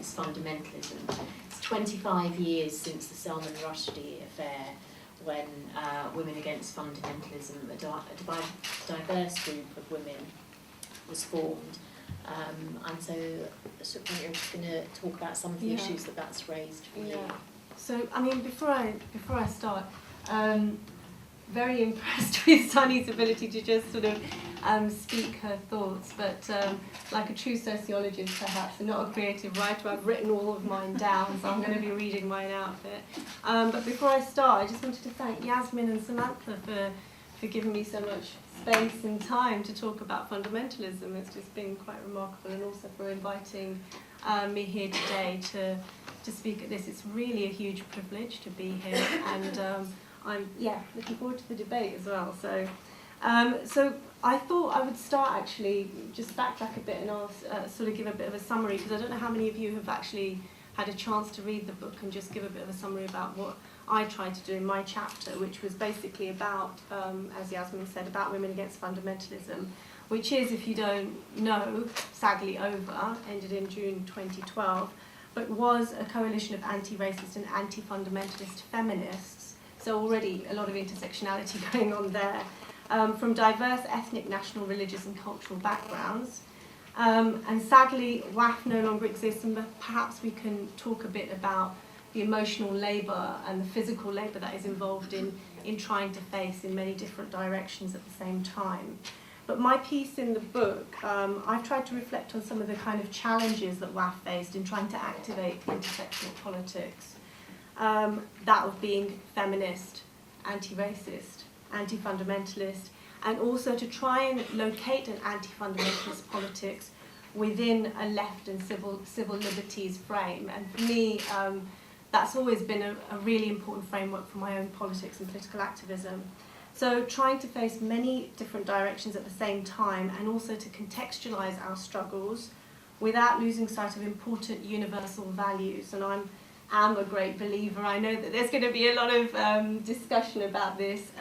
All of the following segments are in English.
Against Fundamentalism. It's 25 years since the Salman Rushdie affair, when Women Against Fundamentalism, a diverse group of women, was formed. And so, Sukhwant, you're just going to talk about some of the issues that's raised for you. So, I mean, before I start, very impressed with Sunny's ability to just sort of speak her thoughts, but like a true sociologist perhaps, and not a creative writer, I've written all of mine down, so I'm going to be reading mine out a bit. But before I start, I just wanted to thank Yasmin and Samantha for giving me so much space and time to talk about fundamentalism. It's just been quite remarkable, and also for inviting me here today to speak at this. It's really a huge privilege to be here, and I'm looking forward to the debate as well. So I thought I would start actually, just backtrack a bit, and I'll sort of give a bit of a summary, because I don't know how many of you have actually had a chance to read the book, and just give a bit of a summary about what I tried to do in my chapter, which was basically about, as Yasmin said, about women against fundamentalism, which is, if you don't know, sadly over, ended in June 2012, but was a coalition of anti-racist and anti-fundamentalist feminists. So already a lot of intersectionality going on there, from diverse ethnic, national, religious and cultural backgrounds. And sadly, WAF no longer exists, and perhaps we can talk a bit about the emotional labour and the physical labour that is involved in trying to face in many different directions at the same time. But my piece in the book, I've tried to reflect on some of the kind of challenges that WAF faced in trying to activate intersectional politics. That of being feminist, anti-racist, anti-fundamentalist, and also to try and locate an anti-fundamentalist politics within a left and civil liberties frame. And for me, that's always been a really important framework for my own politics and political activism. So trying to face many different directions at the same time, and also to contextualise our struggles without losing sight of important universal values. And I'm a great believer. I know that there's going to be a lot of discussion about this,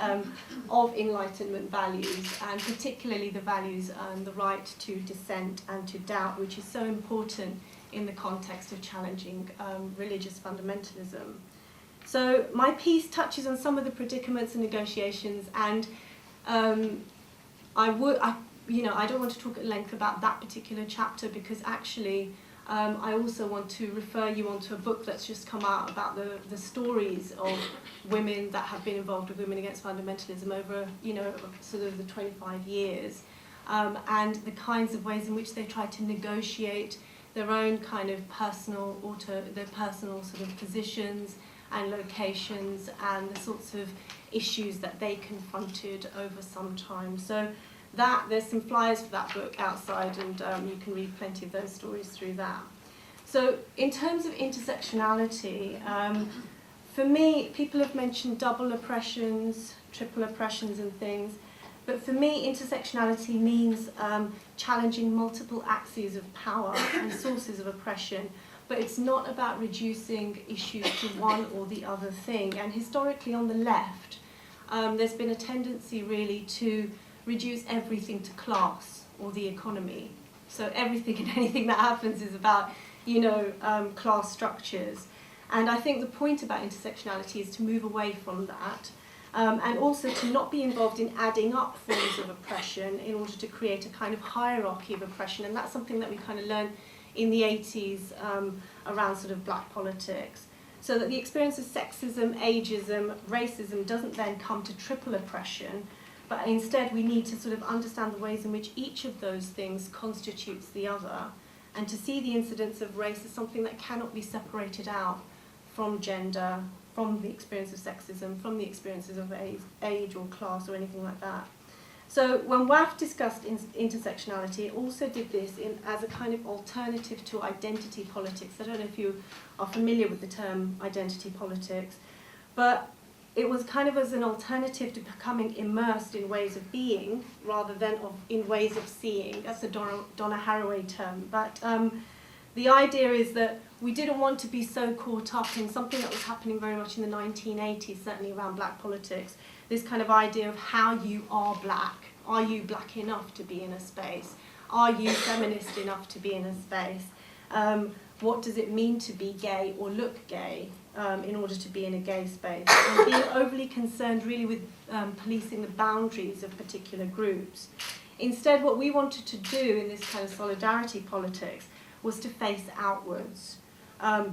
of Enlightenment values, and particularly the values the right to dissent and to doubt, which is so important in the context of challenging religious fundamentalism. So my piece touches on some of the predicaments and negotiations, and I don't want to talk at length about that particular chapter, because actually I also want to refer you onto a book that's just come out about the stories of women that have been involved with Women Against Fundamentalism over, sort of the 25 years, and the kinds of ways in which they try to negotiate their own kind of personal sort of positions and locations, and the sorts of issues that they confronted over some time. So there's some flyers for that book outside, and you can read plenty of those stories through that. So in terms of intersectionality, for me, people have mentioned double oppressions, triple oppressions and things, but for me, intersectionality means challenging multiple axes of power and sources of oppression, but it's not about reducing issues to one or the other thing. And historically on the left, there's been a tendency really to reduce everything to class or the economy. So everything and anything that happens is about, class structures. And I think the point about intersectionality is to move away from that, and also to not be involved in adding up forms of oppression in order to create a kind of hierarchy of oppression. And that's something that we kind of learned in the 80s around sort of black politics. So that the experience of sexism, ageism, racism doesn't then come to triple oppression, but instead we need to sort of understand the ways in which each of those things constitutes the other, and to see the incidence of race as something that cannot be separated out from gender, from the experience of sexism, from the experiences of age or class or anything like that. So when WAF discussed intersectionality, it also did this as a kind of alternative to identity politics. I don't know if you are familiar with the term identity politics, but it was kind of as an alternative to becoming immersed in ways of being rather than in ways of seeing. That's a Donna Haraway term. But the idea is that we didn't want to be so caught up in something that was happening very much in the 1980s, certainly around black politics, this kind of idea of how you are black. Are you black enough to be in a space? Are you feminist enough to be in a space? what does it mean to be gay or look gay in order to be in a gay space, and being overly concerned really with policing the boundaries of particular groups. Instead, what we wanted to do in this kind of solidarity politics was to face outwards,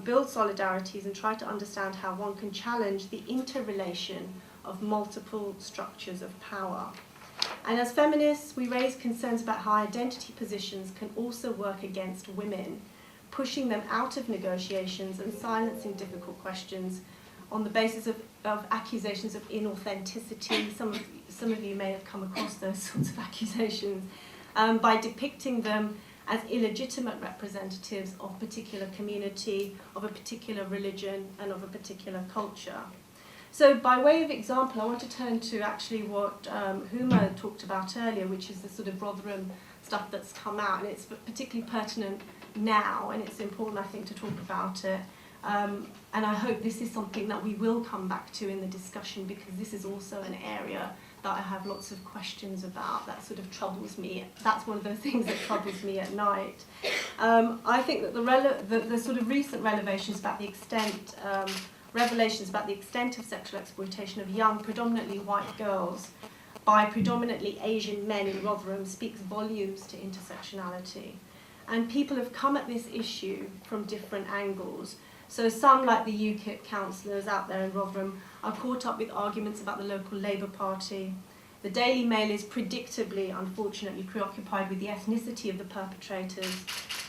build solidarities and try to understand how one can challenge the interrelation of multiple structures of power. And as feminists, we raise concerns about how identity positions can also work against women, pushing them out of negotiations and silencing difficult questions on the basis of accusations of inauthenticity. Some of you may have come across those sorts of accusations, by depicting them as illegitimate representatives of a particular community, of a particular religion, and of a particular culture. So by way of example, I want to turn to actually what Huma talked about earlier, which is the sort of Rotherham stuff that's come out, and it's particularly pertinent now, and it's important, I think, to talk about it. And I hope this is something that we will come back to in the discussion, because this is also an area that I have lots of questions about, that sort of troubles me. That's one of the things that troubles me at night. I think that the sort of recent revelations about the extent of sexual exploitation of young, predominantly white girls by predominantly Asian men in Rotherham speaks volumes to intersectionality. And people have come at this issue from different angles. So some, like the UKIP councillors out there in Rotherham, are caught up with arguments about the local Labour Party. The Daily Mail is predictably, unfortunately, preoccupied with the ethnicity of the perpetrators.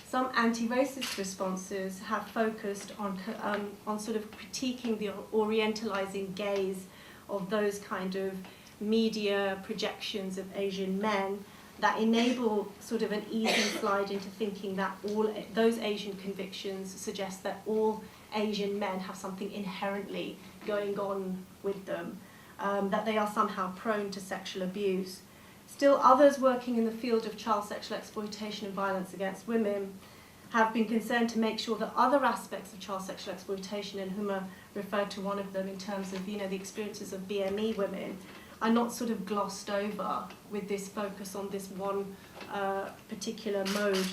Some anti-racist responses have focused on sort of critiquing the orientalising gaze of those kind of media projections of Asian men that enable sort of an easy slide into thinking that all those Asian convictions suggest that all Asian men have something inherently going on with them, that they are somehow prone to sexual abuse. Still, others working in the field of child sexual exploitation and violence against women have been concerned to make sure that other aspects of child sexual exploitation, and Huma referred to one of them in terms of, the experiences of BME women, are not sort of glossed over with this focus on this one particular mode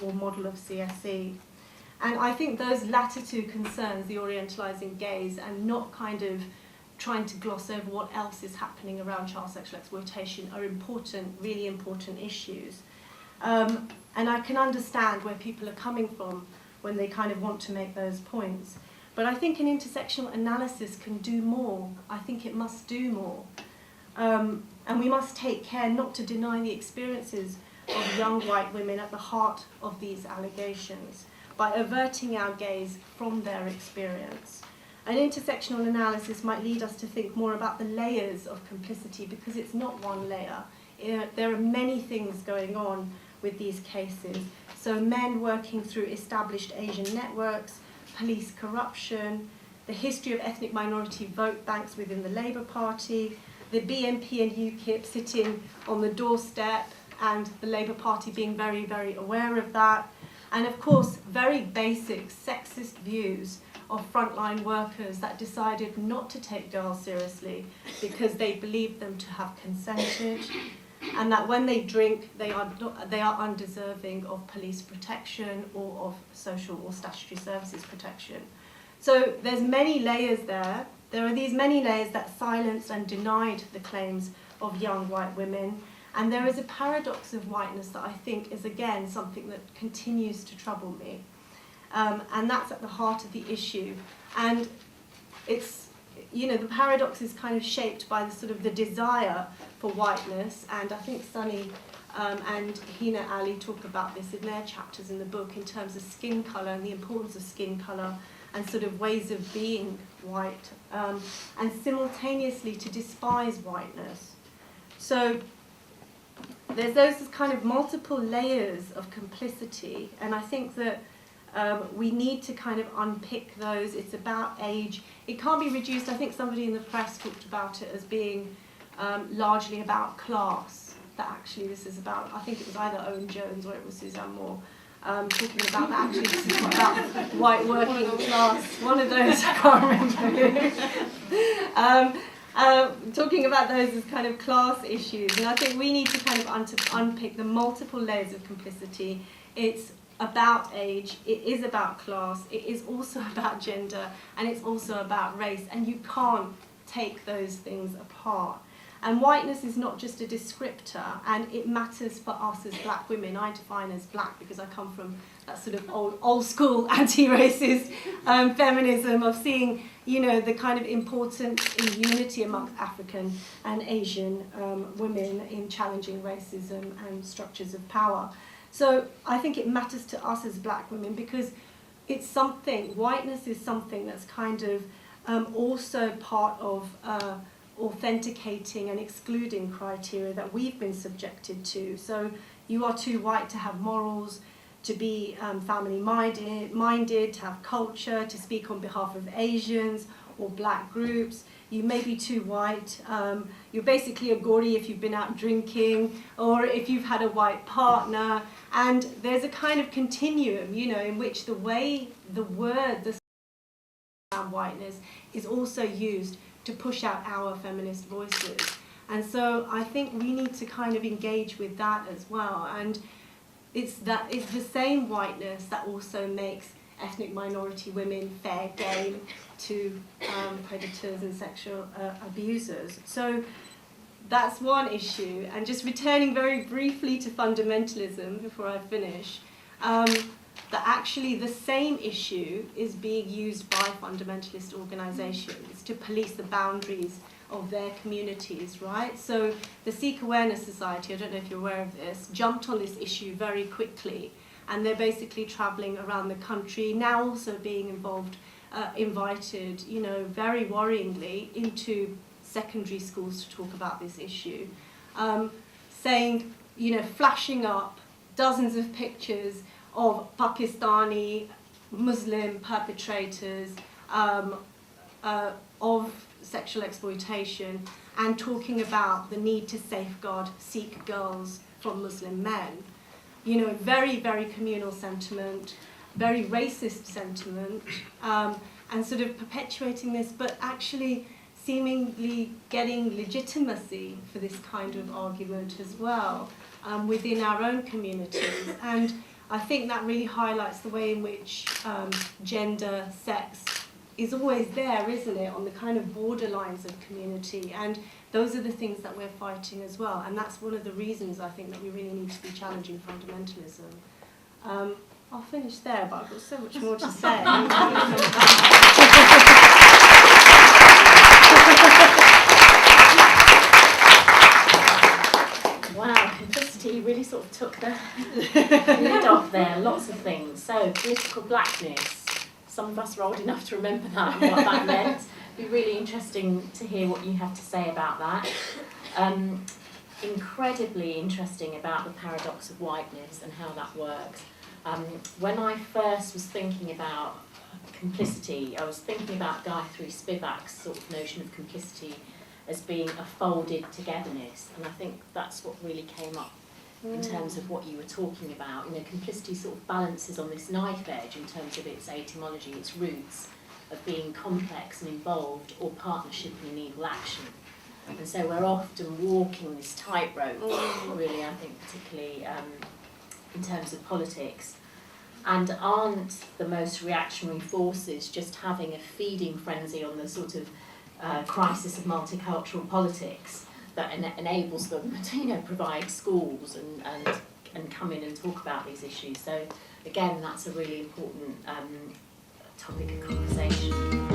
or model of CSE. And I think those latter two concerns, the orientalising gaze and not kind of trying to gloss over what else is happening around child sexual exploitation, are important, really important issues. And I can understand where people are coming from when they kind of want to make those points. But I think an intersectional analysis can do more. I think it must do more. And we must take care not to deny the experiences of young white women at the heart of these allegations by averting our gaze from their experience. An intersectional analysis might lead us to think more about the layers of complicity, because it's not one layer. There are many things going on with these cases. So men working through established Asian networks, police corruption, the history of ethnic minority vote banks within the Labour Party, the BNP and UKIP sitting on the doorstep and the Labour Party being very, very aware of that. And of course, very basic sexist views of frontline workers that decided not to take girls seriously because they believed them to have consented, and that when they drink, they are undeserving of police protection or of social or statutory services protection. So there's many layers there. There are these many layers that silenced and denied the claims of young white women. And there is a paradox of whiteness that I think is, again, something that continues to trouble me. And that's at the heart of the issue. And it's, the paradox is kind of shaped by the sort of the desire for whiteness. And I think Sunny and Hina Ali talk about this in their chapters in the book in terms of skin colour and the importance of skin colour and sort of ways of being white, and simultaneously to despise whiteness. So there's those kind of multiple layers of complicity, and I think that we need to kind of unpick those. It's about age. It can't be reduced. I think somebody in the press talked about it as being largely about class, that actually this is about, I think it was either Owen Jones or it was Suzanne Moore, talking about that actually this is about white working class, one of those, I can't remember. Talking about those as kind of class issues, and I think we need to kind of unpick the multiple layers of complicity. It's about age, it is about class, it is also about gender, and it's also about race, and you can't take those things apart. And whiteness is not just a descriptor, and it matters for us as black women. I define as black because I come from that sort of old school anti-racist feminism of seeing, you know, the kind of importance in unity amongst African and Asian women in challenging racism and structures of power. So I think it matters to us as black women because it's something, whiteness is something that's kind of also part of authenticating and excluding criteria that we've been subjected to. So you are too white to have morals, to be family-minded, to have culture, to speak on behalf of Asians or black groups. You may be too white. You're basically a Gori if you've been out drinking or if you've had a white partner. And there's a kind of continuum, you know, in which the way the word, the whiteness, is also used to push out our feminist voices. And so I think we need to kind of engage with that as well. And it's the same whiteness that also makes ethnic minority women fair game to predators and sexual abusers. So that's one issue. And just returning very briefly to fundamentalism before I finish, that actually the same issue is being used by fundamentalist organizations to police the boundaries of their communities, right? So the Sikh Awareness Society, I don't know if you're aware of this, jumped on this issue very quickly, and they're basically traveling around the country, now also being invited, you know, very worryingly into secondary schools to talk about this issue, saying, you know, flashing up dozens of pictures of Pakistani Muslim perpetrators of sexual exploitation and talking about the need to safeguard Sikh girls from Muslim men. You know, very, very communal sentiment, very racist sentiment, and sort of perpetuating this, but actually seemingly getting legitimacy for this kind of argument as well within our own communities. And I think that really highlights the way in which gender, sex is always there, isn't it, on the kind of borderlines of community. And those are the things that we're fighting as well. And that's one of the reasons I think that we really need to be challenging fundamentalism. I'll finish there, but I've got so much more to say. Wow, Complicity really sort of took the lid off there, lots of things. So, political blackness, some of us are old enough to remember that and what that meant. It'd be really interesting to hear what you have to say about that. Incredibly interesting about the paradox of whiteness and how that works. When I first was thinking about complicity, I was thinking about Gayatri Spivak's sort of notion of complicity as being a folded togetherness, and I think that's what really came up in terms of what you were talking about. You know, complicity sort of balances on this knife edge in terms of its etymology, its roots of being complex and involved, or partnership in an evil action. And so we're often walking this tightrope, really, I think, particularly in terms of politics. And aren't the most reactionary forces just having a feeding frenzy on the sort of crisis of multicultural politics that enables them to, you know, provide schools and come in and talk about these issues. So again, that's a really important topic of conversation.